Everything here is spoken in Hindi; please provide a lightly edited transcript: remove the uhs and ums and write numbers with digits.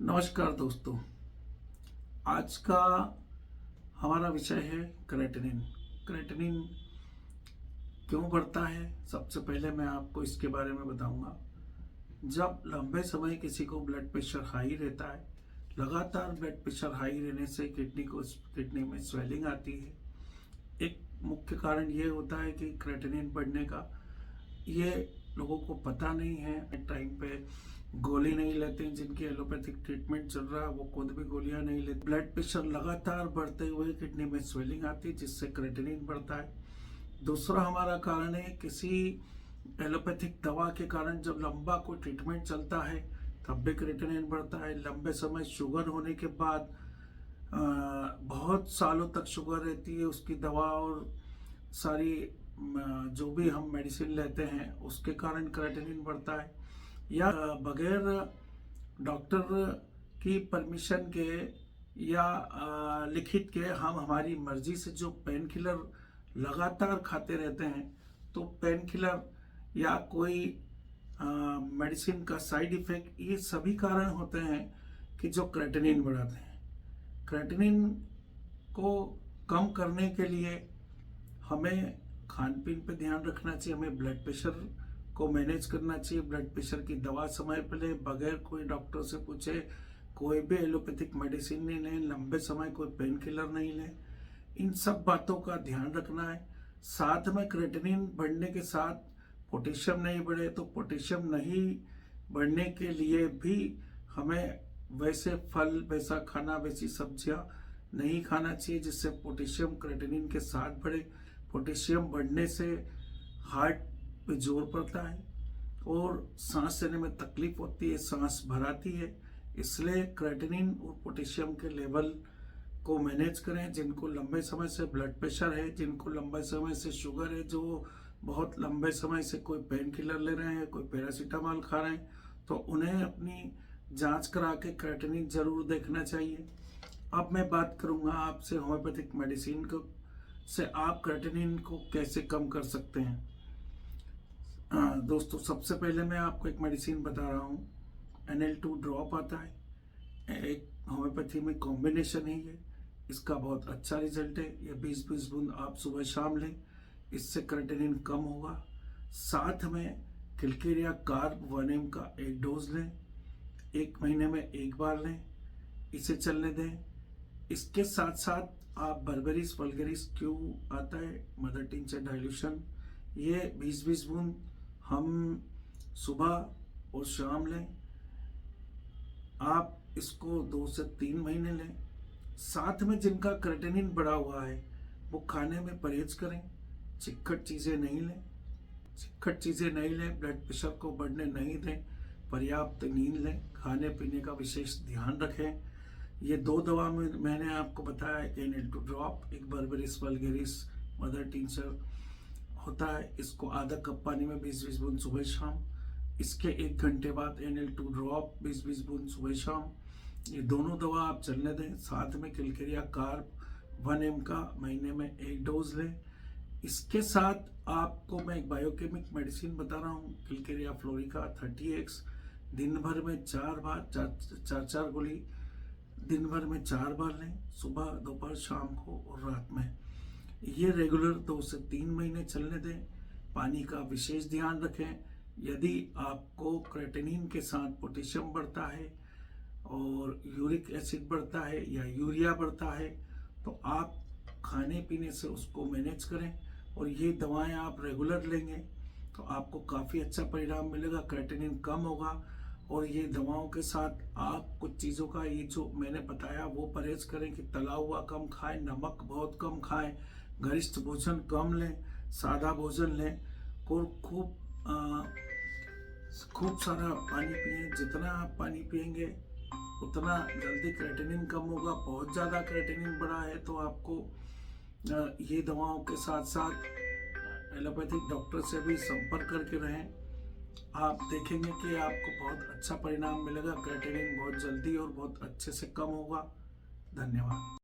नमस्कार दोस्तों। आज का हमारा विषय है क्रेटिनिन। क्रेटिनिन क्यों बढ़ता है, सबसे पहले मैं आपको इसके बारे में बताऊंगा। जब लंबे समय किसी को ब्लड प्रेशर हाई रहता है, लगातार ब्लड प्रेशर हाई रहने से किडनी में स्वेलिंग आती है। एक मुख्य कारण ये होता है कि क्रेटिनिन बढ़ने का, ये लोगों को पता नहीं है। टाइम पे गोली नहीं लेते हैं, जिनकी एलोपैथिक ट्रीटमेंट चल रहा है वो खुद भी गोलियां नहीं लेते। ब्लड प्रेशर लगातार बढ़ते हुए किडनी में स्वेलिंग आती है, जिससे क्रेटिनिन बढ़ता है। दूसरा हमारा कारण है किसी एलोपैथिक दवा के कारण जब लंबा कोई ट्रीटमेंट चलता है तब भी क्रेटिनिन बढ़ता है। लंबे समय शुगर होने के बाद बहुत सालों तक शुगर रहती है, उसकी दवा और सारी जो भी हम मेडिसिन लेते हैं उसके कारण क्रेटिनिन बढ़ता है। या बगैर डॉक्टर की परमिशन के या लिखित के हम हमारी मर्जी से जो पेन किलर लगातार खाते रहते हैं, तो पेन किलर या कोई मेडिसिन का साइड इफेक्ट, ये सभी कारण होते हैं कि जो क्रेटिनिन बढ़ाते हैं। क्रेटिनिन को कम करने के लिए हमें खान पीन पे ध्यान रखना चाहिए, हमें ब्लड प्रेशर को मैनेज करना चाहिए, ब्लड प्रेशर की दवा समय पर ले, बगैर कोई डॉक्टर से पूछे कोई भी एलोपैथिक मेडिसिन नहीं लें, लंबे समय कोई पेन किलर नहीं लें। इन सब बातों का ध्यान रखना है। साथ में क्रेटिनिन बढ़ने के साथ पोटेशियम नहीं बढ़े, तो पोटेशियम नहीं बढ़ने के लिए भी हमें वैसे फल, वैसा खाना, वैसी सब्जियां नहीं खाना चाहिए जिससे पोटेशियम क्रेटिनिन के साथ बढ़े। पोटेशियम बढ़ने से हार्ट पे जोर पड़ता है और सांस लेने में तकलीफ होती है, सांस भराती है। इसलिए क्रेटिनिन और पोटेशियम के लेवल को मैनेज करें। जिनको लंबे समय से ब्लड प्रेशर है, जिनको लंबे समय से शुगर है, जो बहुत लंबे समय से कोई पेन किलर ले रहे हैं, कोई पैरासीटामोल खा रहे हैं, तो उन्हें अपनी जांच करा के क्रेटिनिन जरूर देखना चाहिए। अब मैं बात करूंगा आपसे होम्योपैथिक मेडिसिन को से आप क्रेटिनिन को कैसे कम कर सकते हैं। दोस्तों, सबसे पहले मैं आपको एक मेडिसिन बता रहा हूँ। NL2 ड्रॉप आता है, एक होम्योपैथी में कॉम्बिनेशन है ये। इसका बहुत अच्छा रिजल्ट है। ये 20-20 बूंद आप सुबह शाम लें, इससे क्रेटिनिन कम होगा। साथ में किलकेरिया कार्ब 1 mg का एक डोज लें, 1 महीने में एक बार लें, इसे चलने दें। इसके साथ साथ आप बर्बेरिस वल्गेरिस क्यू आता है, मदर टिंचर डाइल्यूशन, ये 20-20 बूंद हम सुबह और शाम लें। आप इसको 2 से 3 महीने लें। साथ में जिनका क्रेटिनिन बढ़ा हुआ है वो खाने में परहेज करें, चिक्कट चीज़ें नहीं लें। चिक्कट चीज़ें नहीं लें, ब्लड प्रेशर को बढ़ने नहीं दें, पर्याप्त नींद लें, खाने पीने का विशेष ध्यान रखें। ये 2 दवा में मैंने आपको बताया, NL2 ड्रॉप, एक बर्बेरिस वल्गेरिस मदर टिंचर होता है। इसको आधा कप पानी में 20-20 बूंद सुबह शाम, इसके 1 घंटे बाद NL2 ड्रॉप 20-20 बूंद सुबह शाम, ये दोनों दवा आप चलने दें। साथ में किलकेरिया कार्ब 1 mg का महीने में एक डोज लें। इसके साथ आपको मैं एक बायोकेमिक मेडिसिन बता रहा हूँ, किलकेरिया फ्लोरिका 30x, दिन भर में 4 बार, 4 गोली दिन भर में 4 बार लें, सुबह, दोपहर, शाम को और रात में। ये रेगुलर 2 से 3 महीने चलने दें। पानी का विशेष ध्यान रखें। यदि आपको क्रेटिनिन के साथ पोटेशियम बढ़ता है और यूरिक एसिड बढ़ता है या यूरिया बढ़ता है, तो आप खाने पीने से उसको मैनेज करें और ये दवाएं आप रेगुलर लेंगे तो आपको काफ़ी अच्छा परिणाम मिलेगा, क्रेटिनिन कम होगा। और ये दवाओं के साथ आप कुछ चीज़ों का, ये जो मैंने बताया, वो परहेज करें कि तला हुआ कम खाएं, नमक बहुत कम खाएं, गरिष्ठ भोजन कम लें, सादा भोजन लें, और खूब सारा पानी पिएं। जितना आप पानी पिएंगे उतना जल्दी क्रेटिनिन कम होगा। बहुत ज़्यादा क्रेटिनिन बढ़ा है तो आपको ये दवाओं के साथ साथ एलोपैथिक डॉक्टर से भी संपर्क करके रहें। आप देखेंगे कि आपको बहुत अच्छा परिणाम मिलेगा, क्रेटिनिन बहुत जल्दी और बहुत अच्छे से कम होगा। धन्यवाद।